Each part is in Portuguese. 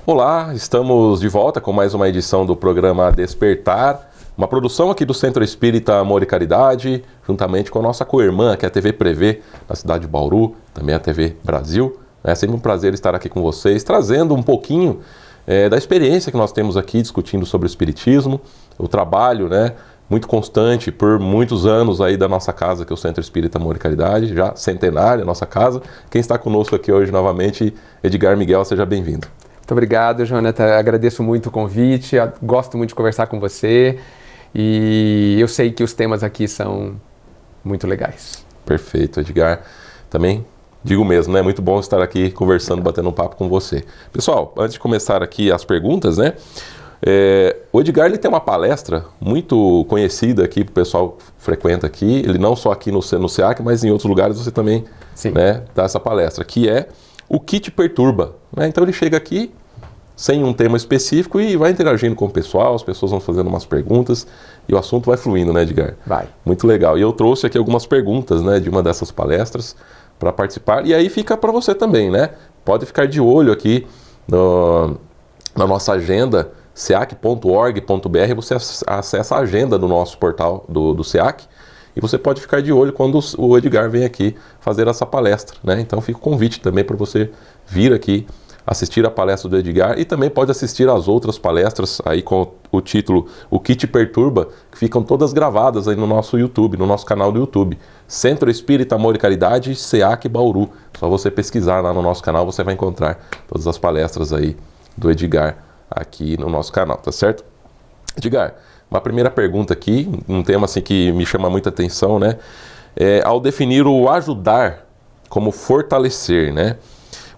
Olá, estamos de volta com mais uma edição do programa Despertar, uma produção aqui do Centro Espírita Amor e Caridade, juntamente com a nossa co-irmã, que é a TV Prevê, na cidade de Bauru, também a TV Brasil. É sempre um prazer estar aqui com vocês, trazendo um pouquinho da experiência que nós temos aqui, discutindo sobre o Espiritismo, o trabalho, muito constante por muitos anos aí da nossa casa, que é o Centro Espírita Amor e Caridade, já centenária a nossa casa. Quem está conosco aqui hoje novamente, Edgar Miguel, seja bem-vindo. Muito obrigado, Jonathan. Agradeço muito o convite, gosto muito de conversar com você e eu sei que os temas aqui são muito legais. Perfeito, Edgar. Também digo mesmo, muito bom estar aqui conversando, batendo um papo com você. Pessoal, antes de começar aqui as perguntas, o Edgar ele tem uma palestra muito conhecida aqui, o pessoal frequenta aqui, ele não só aqui no SEAC, mas em outros lugares você também dá essa palestra, que é o que te perturba. Então ele chega aqui sem um tema específico e vai interagindo com o pessoal, as pessoas vão fazendo umas perguntas e o assunto vai fluindo, Edgar? Vai. Muito legal. E eu trouxe aqui algumas perguntas de uma dessas palestras para participar e aí fica para você também, Pode ficar de olho aqui na nossa agenda, seac.org.br, você acessa a agenda do nosso portal do SEAC e você pode ficar de olho quando o Edgar vem aqui fazer essa palestra, Então fica o convite também para você vir aqui assistir a palestra do Edgar e também pode assistir às outras palestras aí com o título O que te perturba, que ficam todas gravadas aí no nosso YouTube, no nosso canal do YouTube. Centro Espírita Amor e Caridade, SEAC Bauru. Só você pesquisar lá no nosso canal, você vai encontrar todas as palestras aí do Edgar aqui no nosso canal, tá certo? Edgar, uma primeira pergunta aqui, um tema assim que me chama muita atenção, ao definir o ajudar como fortalecer,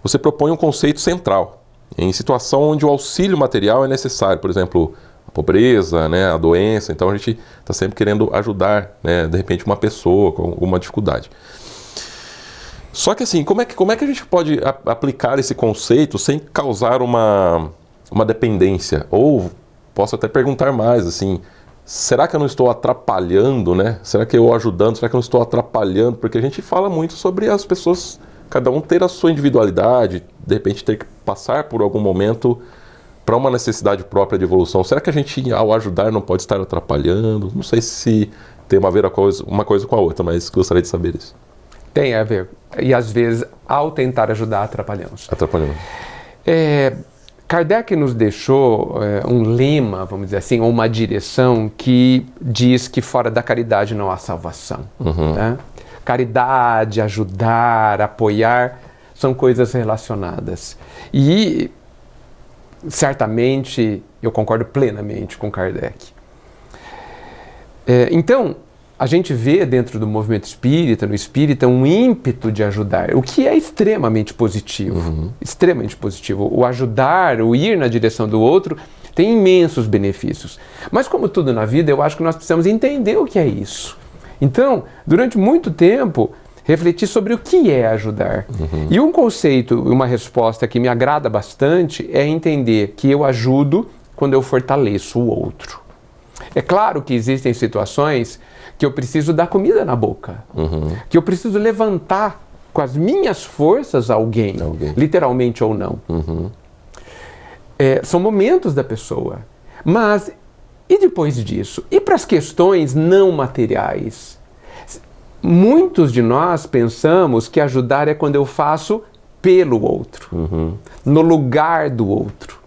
você propõe um conceito central, em situação onde o auxílio material é necessário, por exemplo, a pobreza, a doença, então a gente está sempre querendo ajudar, de repente uma pessoa com alguma dificuldade. Só que assim, como é que a gente pode aplicar esse conceito sem causar uma dependência? Ou posso até perguntar mais, assim, será que eu não estou atrapalhando, Será que eu ajudando, será que eu não estou atrapalhando? Porque a gente fala muito sobre as pessoas, cada um ter a sua individualidade, de repente ter que passar por algum momento para uma necessidade própria de evolução. Será que a gente, ao ajudar, não pode estar atrapalhando? Não sei se tem a ver uma coisa com a outra, mas gostaria de saber isso. Tem a ver. E às vezes, ao tentar ajudar, atrapalhamos. Atrapalhamos. Kardec nos deixou um lema, vamos dizer assim, ou uma direção que diz que fora da caridade não há salvação. Caridade, ajudar, apoiar, são coisas relacionadas. E, certamente, eu concordo plenamente com Kardec. Então, a gente vê dentro do movimento espírita, no espírita, um ímpeto de ajudar, o que é extremamente positivo. Extremamente positivo. O ajudar, o ir na direção do outro, tem imensos benefícios. Mas, como tudo na vida, eu acho que nós precisamos entender o que é isso. Então, durante muito tempo, refleti sobre o que é ajudar. E um conceito, uma resposta que me agrada bastante é entender que eu ajudo quando eu fortaleço o outro. É claro que existem situações que eu preciso dar comida na boca, que eu preciso levantar com as minhas forças alguém. Literalmente ou não. São momentos da pessoa. Mas, e depois disso? E para as questões não materiais? Muitos de nós pensamos que ajudar é quando eu faço pelo outro, no lugar do outro.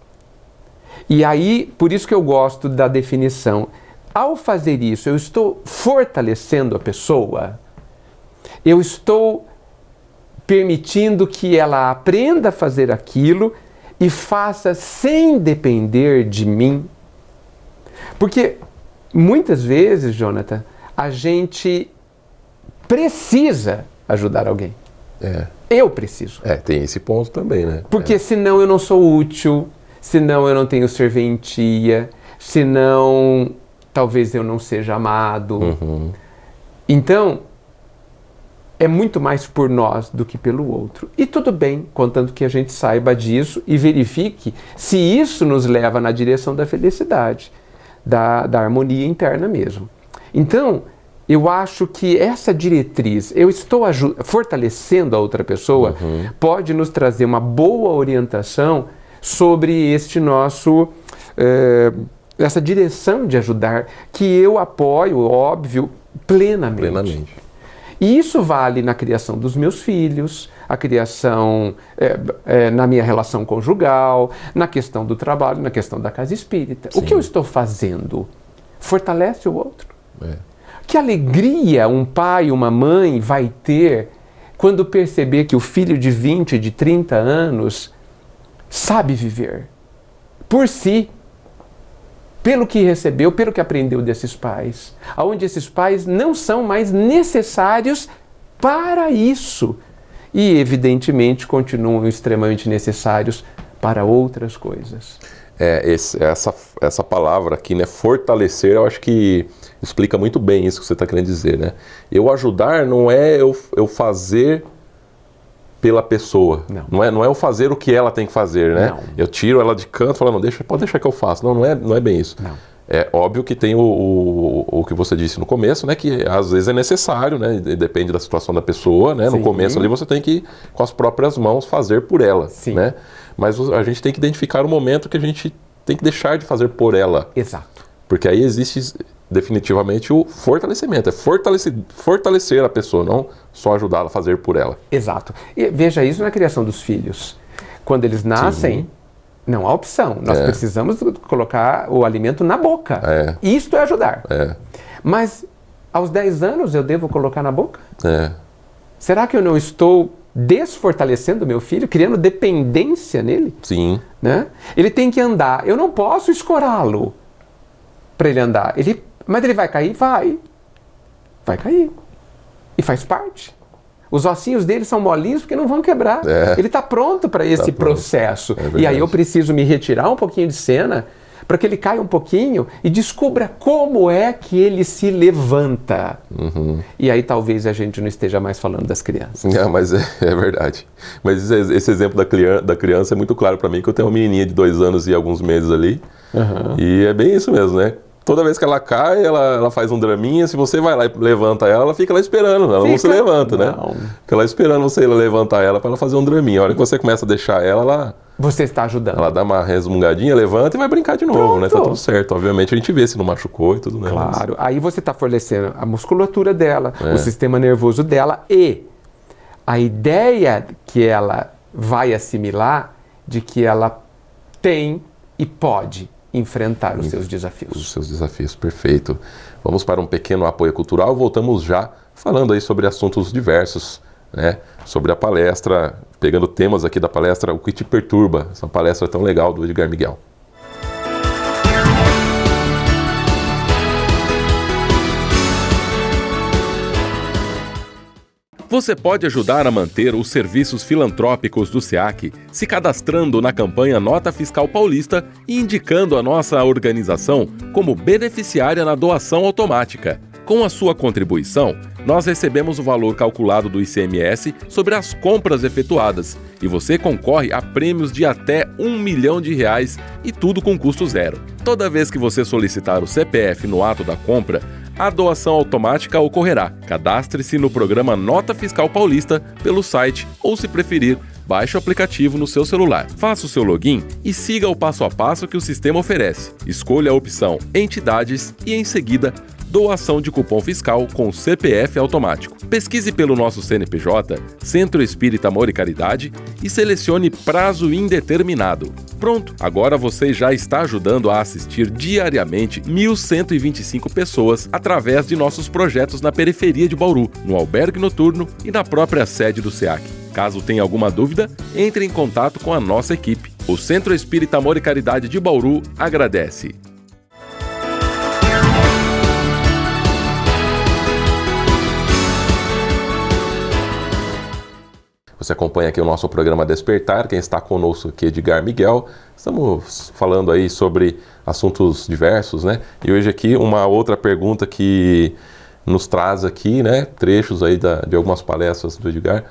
E aí, por isso que eu gosto da definição. Ao fazer isso, eu estou fortalecendo a pessoa, eu estou permitindo que ela aprenda a fazer aquilo e faça sem depender de mim. Porque muitas vezes, Jonathan, a gente precisa ajudar alguém. Eu preciso. Tem esse ponto também, Porque senão eu não sou útil, senão eu não tenho serventia, senão talvez eu não seja amado. Então, é muito mais por nós do que pelo outro. E tudo bem, contanto que a gente saiba disso e verifique se isso nos leva na direção da felicidade, da harmonia interna mesmo. Então, eu acho que essa diretriz, eu estou fortalecendo a outra pessoa, pode nos trazer uma boa orientação sobre este nosso, essa direção de ajudar, que eu apoio, óbvio, plenamente. E isso vale na criação dos meus filhos, a criação na minha relação conjugal, na questão do trabalho, na questão da casa espírita. Sim. O que eu estou fazendo fortalece o outro. Que alegria um pai, uma mãe vai ter quando perceber que o filho de 20, de 30 anos sabe viver por si, pelo que recebeu, pelo que aprendeu desses pais, aonde esses pais não são mais necessários para isso e, evidentemente, continuam extremamente necessários para outras coisas. Essa palavra aqui, né, fortalecer, eu acho que explica muito bem isso que você está querendo dizer, né? Eu ajudar não é eu fazer pela pessoa. Não é eu fazer o que ela tem que fazer, né? Não. Eu tiro ela de canto falando, pode deixar que eu faço. Não é bem isso. Não. É óbvio que tem o que você disse no começo, né? Que às vezes é necessário, né? Depende da situação da pessoa, né? Sim. No começo ali você tem que, com as próprias mãos, fazer por ela, sim, né? Mas a gente tem que identificar o momento que a gente tem que deixar de fazer por ela. Exato. Porque aí existe definitivamente o fortalecimento. É fortalecer a pessoa, não só ajudá-la a fazer por ela. Exato. E veja isso na criação dos filhos. Quando eles nascem, sim, não há opção. Nós precisamos colocar o alimento na boca. Isto é ajudar. Mas aos 10 anos eu devo colocar na boca? Será que eu não estou desfortalecendo meu filho, criando dependência nele? Sim. Né? Ele tem que andar. Eu não posso escorá-lo para ele andar. Mas ele vai cair? Vai cair. E faz parte. Os ossinhos dele são molinhos porque não vão quebrar. Ele está pronto para esse processo. E aí eu preciso me retirar um pouquinho de cena para que ele caia um pouquinho e descubra como é que ele se levanta. Uhum. E aí talvez a gente não esteja mais falando das crianças. Mas é verdade. Mas esse exemplo da criança é muito claro para mim, que eu tenho uma menininha de 2 anos e alguns meses ali. Uhum. E é bem isso mesmo, né? Toda vez que ela cai, ela faz um draminha. Se você vai lá e levanta ela fica lá esperando. Ela não se levanta, né? Fica lá esperando você levantar ela para ela fazer um draminha. A hora que você começa a deixar ela... Você está ajudando. Ela dá uma resmungadinha, levanta e vai brincar de novo. Pronto. Né? Tá tudo certo. Obviamente a gente vê se não machucou e tudo, né? Claro. Aí você está fortalecendo a musculatura dela, o sistema nervoso dela e a ideia que ela vai assimilar de que ela tem e pode enfrentar os seus desafios. Os seus desafios, perfeito. Vamos para um pequeno apoio cultural. Voltamos já falando aí sobre assuntos diversos, né? Sobre a palestra, pegando temas aqui da palestra, O que te perturba? Essa palestra tão legal do Edgar Miguel. Você pode ajudar a manter os serviços filantrópicos do SEAC se cadastrando na campanha Nota Fiscal Paulista e indicando a nossa organização como beneficiária na doação automática. Com a sua contribuição, nós recebemos o valor calculado do ICMS sobre as compras efetuadas e você concorre a prêmios de até R$1 milhão e tudo com custo zero. Toda vez que você solicitar o CPF no ato da compra, a doação automática ocorrerá. Cadastre-se no programa Nota Fiscal Paulista pelo site ou, se preferir, baixe o aplicativo no seu celular. Faça o seu login e siga o passo a passo que o sistema oferece. Escolha a opção Entidades e, em seguida, Doação de cupom fiscal com CPF automático. Pesquise pelo nosso CNPJ, Centro Espírita Amor e Caridade, e selecione prazo indeterminado. Pronto, agora você já está ajudando a assistir diariamente 1.125 pessoas através de nossos projetos na periferia de Bauru, no albergue noturno e na própria sede do SEAC. Caso tenha alguma dúvida, entre em contato com a nossa equipe. O Centro Espírita Amor e Caridade de Bauru agradece. Você acompanha aqui o nosso programa Despertar, quem está conosco aqui é Edgar Miguel. Estamos falando aí sobre assuntos diversos, né? E hoje aqui uma outra pergunta que nos traz aqui, né? Trechos aí de algumas palestras do Edgar.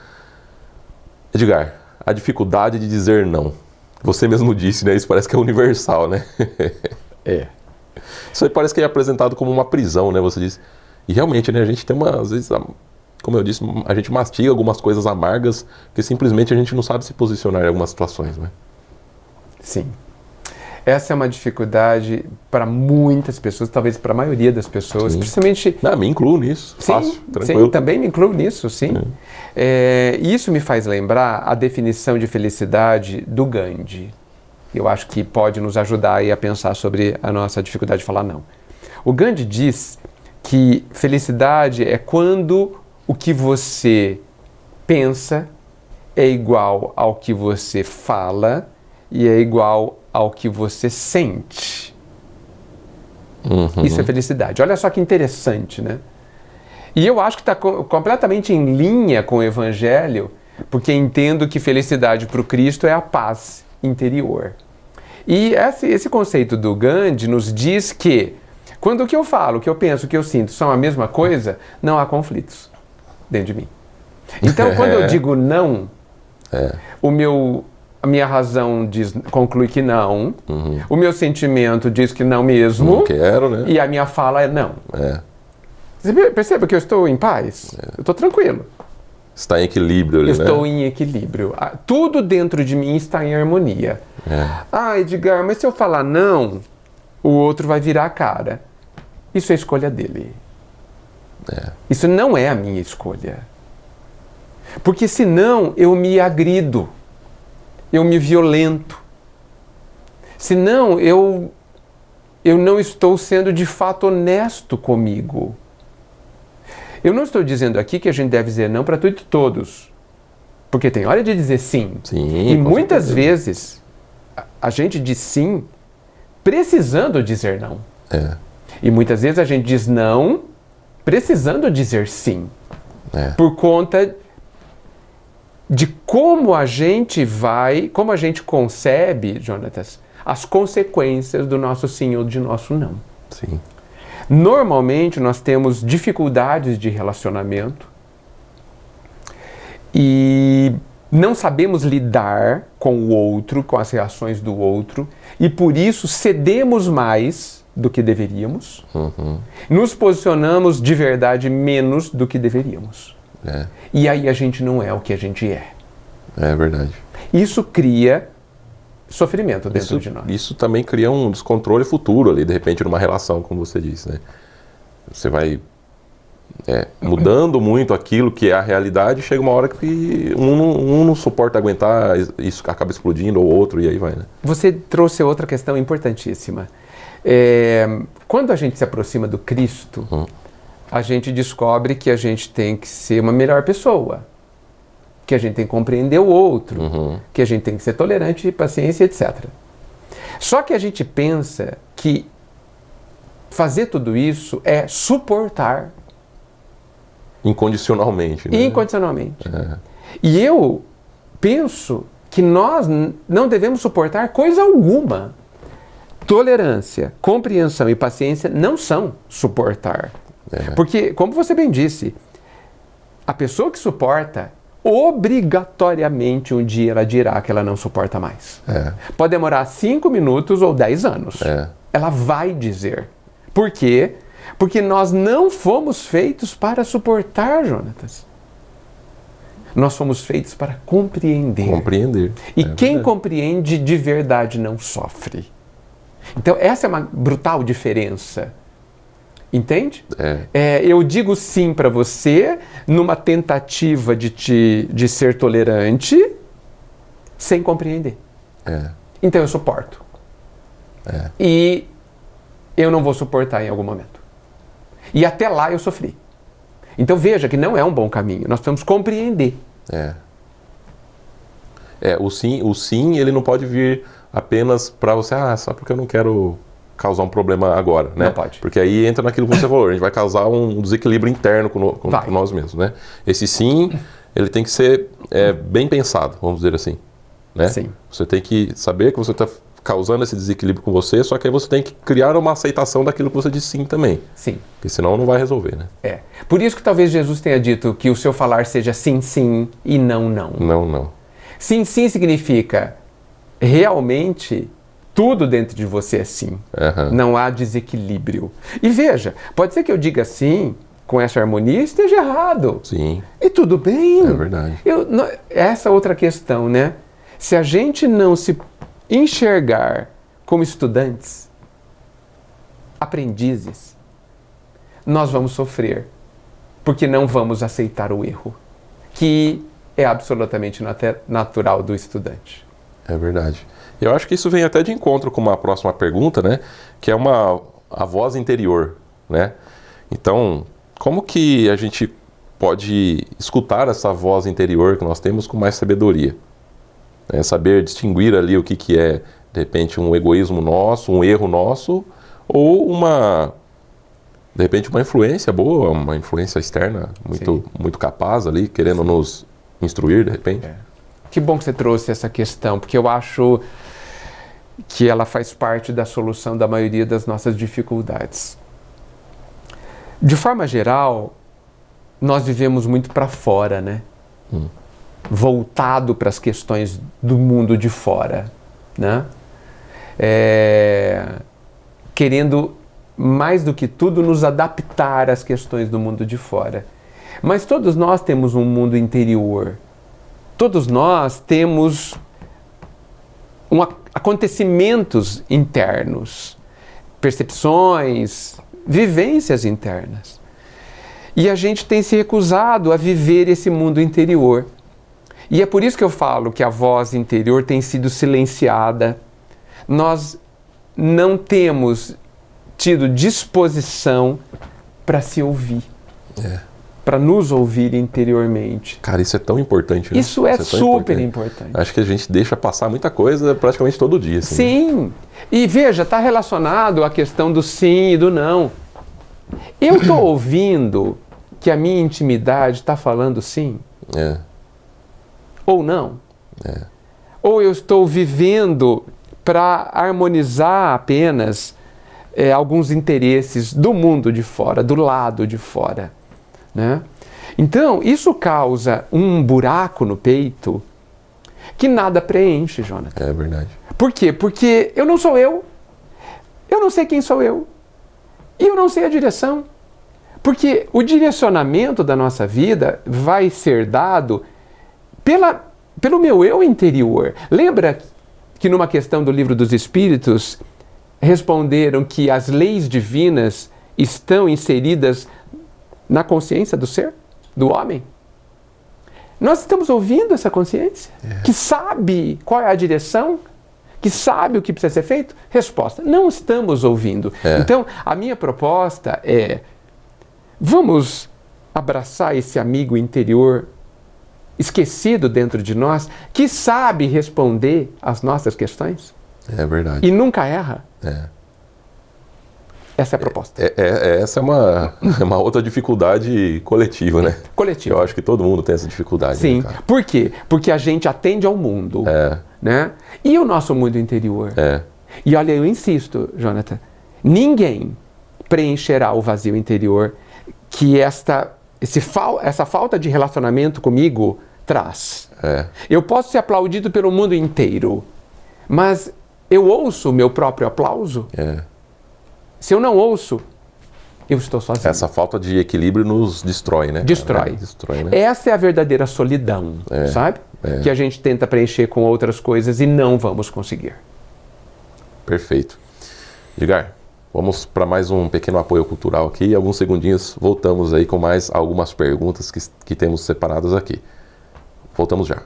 Edgar, a dificuldade de dizer não. Você mesmo disse, né? Isso parece que é universal, né? É. Isso aí parece que é apresentado como uma prisão, né? Você disse. E realmente, né? A gente tem às vezes... Como eu disse, a gente mastiga algumas coisas amargas que simplesmente a gente não sabe se posicionar em algumas situações, né? Sim. Essa é uma dificuldade para muitas pessoas, talvez para a maioria das pessoas, principalmente... Me incluo nisso, sim, fácil, tranquilo. Sim, também me incluo nisso, sim. Isso me faz lembrar a definição de felicidade do Gandhi. Eu acho que pode nos ajudar aí a pensar sobre a nossa dificuldade de falar não. O Gandhi diz que felicidade é quando o que você pensa é igual ao que você fala e é igual ao que você sente. Isso é felicidade. Olha só que interessante, né? E eu acho que está completamente em linha com o Evangelho, porque entendo que felicidade para o Cristo é a paz interior. E esse conceito do Gandhi nos diz que quando o que eu falo, o que eu penso, o que eu sinto são a mesma coisa, não há conflitos dentro de mim. Então, quando eu digo não, a minha razão conclui que não, o meu sentimento diz que não mesmo, não quero, né? E a minha fala é não. Você percebe que eu estou em paz? Eu estou tranquilo. Está em equilíbrio ali, Estou em equilíbrio. Tudo dentro de mim está em harmonia. Edgar, mas se eu falar não, o outro vai virar a cara. Isso é a escolha dele. Isso não é a minha escolha. Porque senão eu me agrido. Eu me violento. Senão eu não estou sendo de fato honesto comigo. Eu não estou dizendo aqui que a gente deve dizer não para tudo e todos. Porque tem hora de dizer sim. E muitas vezes a gente diz sim precisando dizer não. E muitas vezes a gente diz não precisando dizer sim. Por conta de como a gente concebe, Jonatas, as consequências do nosso sim ou de nosso não. Sim. Normalmente nós temos dificuldades de relacionamento e não sabemos lidar com o outro, com as reações do outro, e por isso cedemos mais do que deveríamos, nos posicionamos de verdade menos do que deveríamos. E aí a gente não é o que a gente é. É verdade. Isso cria sofrimento dentro de nós. Isso também cria um descontrole futuro ali, de repente, numa relação, como você disse, né? Você vai mudando muito aquilo que é a realidade, chega uma hora que um não suporta aguentar, isso acaba explodindo, ou outro, e aí vai, né? Você trouxe outra questão importantíssima. Quando a gente se aproxima do Cristo, a gente descobre que a gente tem que ser uma melhor pessoa, que a gente tem que compreender o outro, que a gente tem que ser tolerante, paciência, etc. Só que a gente pensa que fazer tudo isso é suportar. Incondicionalmente. Né? Incondicionalmente. E eu penso que nós não devemos suportar coisa alguma. Tolerância, compreensão e paciência não são suportar. Porque, como você bem disse, a pessoa que suporta, obrigatoriamente um dia ela dirá que ela não suporta mais. Pode demorar 5 minutos ou 10 anos. Ela vai dizer. Por quê? Porque nós não fomos feitos para suportar, Jonatas. Nós fomos feitos para compreender. E quem compreende de verdade não sofre. Então essa é uma brutal diferença. Entende? Eu digo sim para você numa tentativa de ser tolerante sem compreender. Então eu suporto. E eu não vou suportar em algum momento. E até lá eu sofri. Então veja que não é um bom caminho. Nós precisamos compreender. O sim ele não pode vir apenas para você, só porque eu não quero causar um problema agora, né? Não pode. Porque aí entra naquilo que você falou, a gente vai causar um desequilíbrio interno com nós mesmos, né? Esse sim, ele tem que ser bem pensado, vamos dizer assim, né? Sim. Você tem que saber que você está causando esse desequilíbrio com você, só que aí você tem que criar uma aceitação daquilo que você disse sim também. Sim. Porque senão não vai resolver, né? Por isso que talvez Jesus tenha dito que o seu falar seja sim, sim e não, não. Não, não. Sim, sim significa realmente tudo dentro de você é sim. Não há desequilíbrio. E veja, pode ser que eu diga sim com essa harmonia e esteja errado. Sim. E tudo bem. É verdade. Essa outra questão, né? Se a gente não se enxergar como estudantes, aprendizes, nós vamos sofrer, porque não vamos aceitar o erro, que é absolutamente natural do estudante. É verdade. Eu acho que isso vem até de encontro com uma próxima pergunta, né? Que é a voz interior, né? Então, como que a gente pode escutar essa voz interior que nós temos com mais sabedoria? Saber distinguir ali o que é, de repente, um egoísmo nosso, um erro nosso, ou de repente, uma influência boa, uma influência externa muito capaz ali, querendo nos instruir, de repente. Que bom que você trouxe essa questão, porque eu acho que ela faz parte da solução da maioria das nossas dificuldades. De forma geral, nós vivemos muito para fora, né? Voltado para as questões do mundo de fora, né? Querendo, mais do que tudo, nos adaptar às questões do mundo de fora. Mas todos nós temos um mundo interior. Todos nós temos acontecimentos internos, percepções, vivências internas. E a gente tem se recusado a viver esse mundo interior. E é por isso que eu falo que a voz interior tem sido silenciada. Nós não temos tido disposição para se ouvir. Para nos ouvir interiormente. Cara, isso é tão importante, né? Isso é super importante. Acho que a gente deixa passar muita coisa praticamente todo dia. Assim, sim. Né? E veja, está relacionado à questão do sim e do não. Eu estou ouvindo que a minha intimidade está falando sim? Ou não? Ou eu estou vivendo para harmonizar apenas alguns interesses do mundo de fora, do lado de fora? Né? Então, isso causa um buraco no peito que nada preenche, Jonathan. É verdade. Por quê? Porque eu não sou eu não sei quem sou eu, e eu não sei a direção. Porque o direcionamento da nossa vida vai ser dado pelo meu eu interior. Lembra que numa questão do Livro dos Espíritos, responderam que as leis divinas estão inseridas na consciência do ser, do homem? Nós estamos ouvindo essa consciência, que sabe qual é a direção, que sabe o que precisa ser feito? Resposta: não estamos ouvindo. Então, a minha proposta é: vamos abraçar esse amigo interior esquecido dentro de nós, que sabe responder às nossas questões? É verdade. E nunca erra. Essa é a proposta. Essa é uma outra dificuldade coletiva, né? Coletiva. Eu acho que todo mundo tem essa dificuldade. Sim. Né, cara? Por quê? Porque a gente atende ao mundo. Né? E o nosso mundo interior? E olha, eu insisto, Jonathan, ninguém preencherá o vazio interior que essa falta de relacionamento comigo traz. Eu posso ser aplaudido pelo mundo inteiro, mas eu ouço o meu próprio aplauso? Se eu não ouço, eu estou sozinho. Essa falta de equilíbrio nos destrói, né? Destrói. Destrói, né? Essa é a verdadeira solidão, sabe? Que a gente tenta preencher com outras coisas e não vamos conseguir. Perfeito. Edgar, vamos para mais um pequeno apoio cultural aqui. Alguns segundinhos, voltamos aí com mais algumas perguntas que temos separadas aqui. Voltamos já.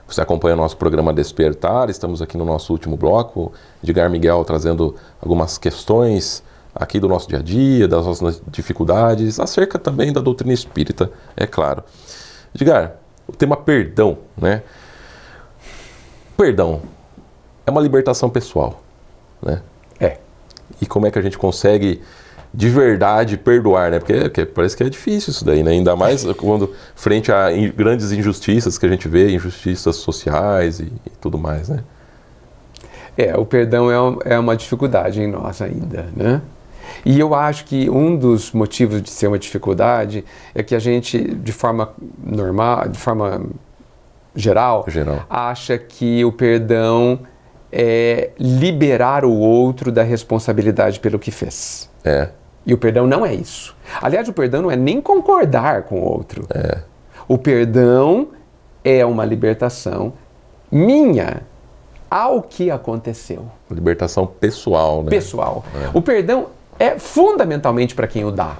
Você acompanha o nosso programa Despertar, estamos aqui no nosso último bloco. Edgar Miguel trazendo algumas questões aqui do nosso dia a dia, das nossas dificuldades, acerca também da doutrina espírita, é claro. Edgar, o tema perdão, né? Perdão é uma libertação pessoal, né? É. E como é que a gente consegue de verdade perdoar, né? Porque parece que é difícil isso daí, né? Ainda mais quando frente a grandes injustiças que a gente vê, injustiças sociais e tudo mais, né? O perdão é uma dificuldade em nós ainda, né? E eu acho que um dos motivos de ser uma dificuldade é que a gente, de forma normal, de forma geral, acha que o perdão é liberar o outro da responsabilidade pelo que fez. E o perdão não é isso. Aliás, o perdão não é nem concordar com o outro. O perdão é uma libertação minha ao que aconteceu. Libertação pessoal, né? Pessoal. O perdão é fundamentalmente para quem o dá.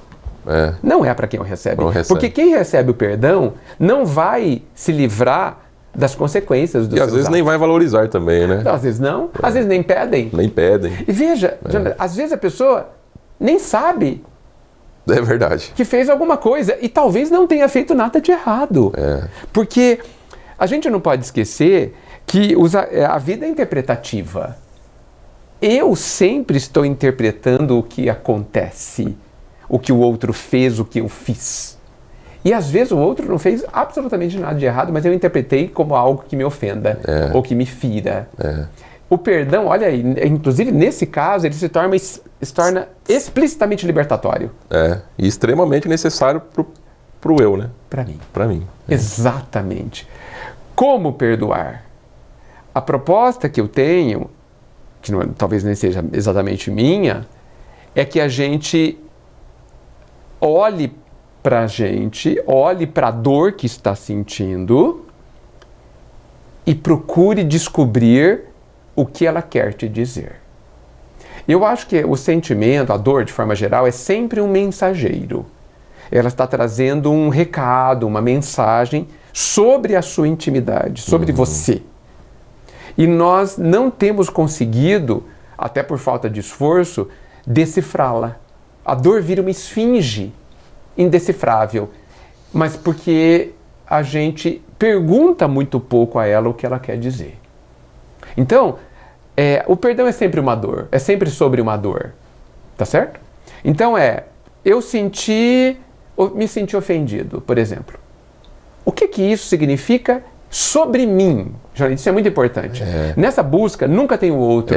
Não é para quem o recebe. Porque quem recebe o perdão não vai se livrar das consequências dos seus atos. E às vezes atos. Nem vai valorizar também, né? Às vezes não. Às vezes nem pedem. Nem pedem. E veja, às vezes a pessoa nem sabe. É verdade. Que fez alguma coisa e talvez não tenha feito nada de errado. Porque a gente não pode esquecer que a vida é interpretativa. Eu sempre estou interpretando o que acontece, o que o outro fez, o que eu fiz. E às vezes o outro não fez absolutamente nada de errado, mas eu interpretei como algo que me ofenda ou que me fira. O perdão, olha aí, inclusive nesse caso, ele se torna explicitamente libertatório. E extremamente necessário pro eu, né? Para mim. Exatamente. Como perdoar? A proposta que eu tenho, que talvez nem seja exatamente minha, é que a gente olhe para a gente, olhe para a dor que está sentindo e procure descobrir o que ela quer te dizer. Eu acho que o sentimento, a dor de forma geral, é sempre um mensageiro. Ela está trazendo um recado, uma mensagem sobre a sua intimidade, sobre você. E nós não temos conseguido, até por falta de esforço, decifrá-la. A dor vira uma esfinge indecifrável, mas porque a gente pergunta muito pouco a ela o que ela quer dizer. Então, o perdão é sempre uma dor, é sempre sobre uma dor, tá certo? Então eu me senti ofendido, por exemplo. O que isso significa sobre mim? Isso é muito importante. Nessa busca, nunca tem o outro.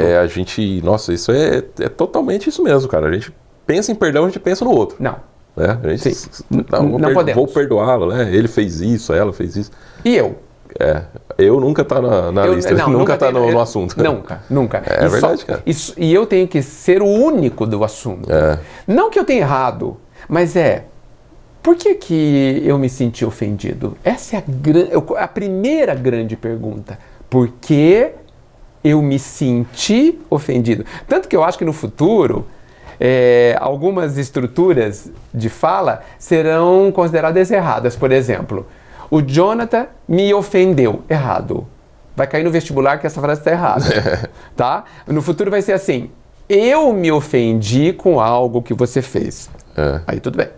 Nossa, isso é totalmente isso mesmo, cara. A gente pensa em perdão, a gente pensa no outro. Não. A gente, não podemos. Vou perdoá-lo, né? Ele fez isso, ela fez isso. E eu? Eu nunca está na lista, nunca está no assunto. Nunca. É verdade, cara. E eu tenho que ser o único do assunto. Não que eu tenha errado, mas por que eu me senti ofendido? Essa é a primeira grande pergunta. Por que eu me senti ofendido? Tanto que eu acho que no futuro, algumas estruturas de fala serão consideradas erradas. Por exemplo, o Jonathan me ofendeu. Errado. Vai cair no vestibular que essa frase está errada. Tá? No futuro vai ser assim: eu me ofendi com algo que você fez. Aí tudo bem.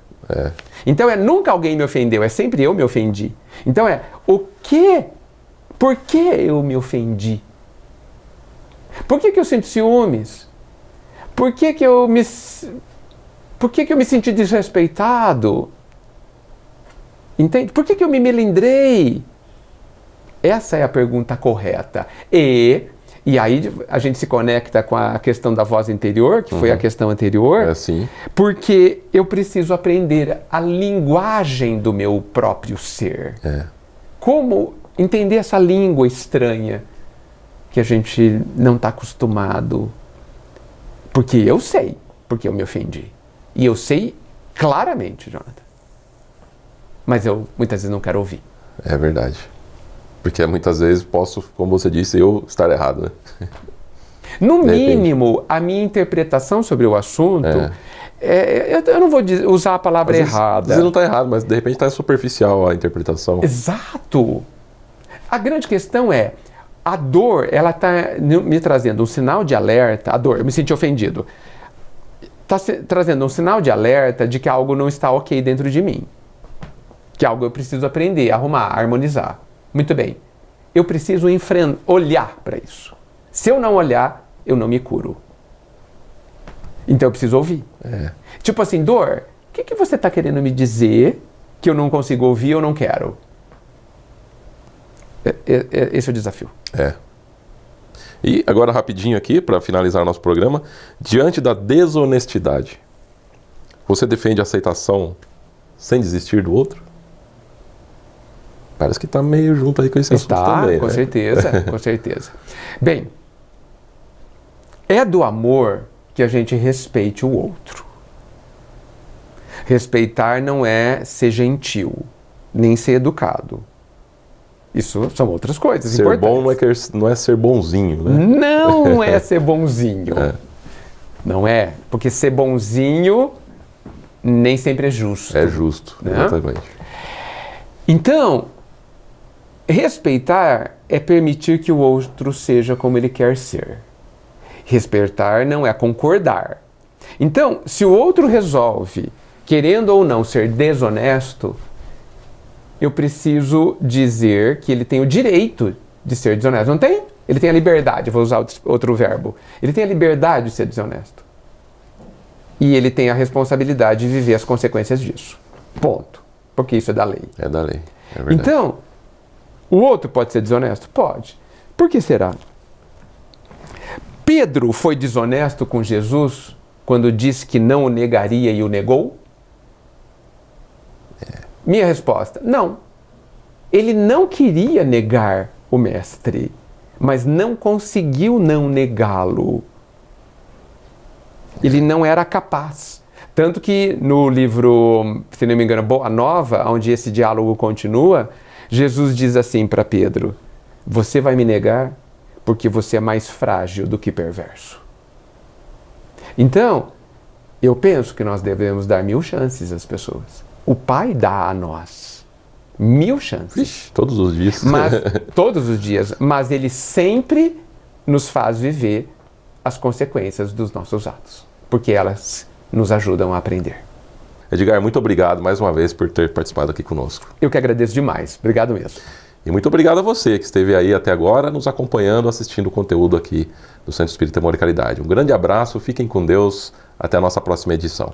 Então nunca alguém me ofendeu, é sempre eu me ofendi. Então por que eu me ofendi? Por que eu sinto ciúmes? Por que eu me senti desrespeitado? Entende? Por que eu me melindrei? Essa é a pergunta correta. E aí a gente se conecta com a questão da voz interior, que foi a questão anterior, porque eu preciso aprender a linguagem do meu próprio ser. Como entender essa língua estranha que a gente não está acostumado. Porque eu sei porque eu me ofendi. E eu sei claramente, Jonathan. Mas eu muitas vezes não quero ouvir. É verdade. Porque muitas vezes posso, como você disse, eu estar errado, né? No mínimo, a minha interpretação sobre o assunto, eu não vou usar a palavra errada. Às vezes não está errado, mas de repente está superficial a interpretação. Exato. A grande questão a dor, ela está me trazendo um sinal de alerta. A dor, eu me senti ofendido. está trazendo um sinal de alerta de que algo não está ok dentro de mim. Que algo eu preciso aprender, arrumar, harmonizar. Muito bem. Eu preciso olhar para isso. Se eu não olhar, eu não me curo. Então eu preciso ouvir. Tipo assim, Dor, o que você está querendo me dizer que eu não consigo ouvir ou não quero? Esse é o desafio. E agora rapidinho aqui, para finalizar nosso programa, diante da desonestidade, você defende a aceitação sem desistir do outro? Parece que está meio junto aí com esse assunto também, com né? certeza, com certeza. Bem, é do amor que a gente respeite o outro. Respeitar não é ser gentil, nem ser educado. Isso são outras coisas ser importantes. Bom não é ser bonzinho, né? Não é ser bonzinho. Não é. Porque ser bonzinho nem sempre é justo. É justo, né? Exatamente. Então, respeitar é permitir que o outro seja como ele quer ser. Respeitar não é concordar. Então, se o outro resolve, querendo ou não, ser desonesto, eu preciso dizer que ele tem o direito de ser desonesto. Não tem? Ele tem a liberdade, vou usar outro verbo. Ele tem a liberdade de ser desonesto. E ele tem a responsabilidade de viver as consequências disso. Ponto. Porque isso é da lei. É da lei, é verdade. Então, o outro pode ser desonesto? Pode. Por que será? Pedro foi desonesto com Jesus quando disse que não o negaria e o negou? Minha resposta, não. Ele não queria negar o mestre, mas não conseguiu não negá-lo. Ele não era capaz. Tanto que no livro, se não me engano, Boa Nova, onde esse diálogo continua, Jesus diz assim para Pedro: você vai me negar porque você é mais frágil do que perverso. Então, eu penso que nós devemos dar 1000 chances às pessoas. O Pai dá a nós 1000 chances. Ixi, todos os dias. Todos os dias. Mas Ele sempre nos faz viver as consequências dos nossos atos. Porque elas nos ajudam a aprender. Edgar, muito obrigado mais uma vez por ter participado aqui conosco. Eu que agradeço demais. Obrigado mesmo. E muito obrigado a você que esteve aí até agora nos acompanhando, assistindo o conteúdo aqui do Centro Espírita Amor e Caridade. Um grande abraço, fiquem com Deus. Até a nossa próxima edição.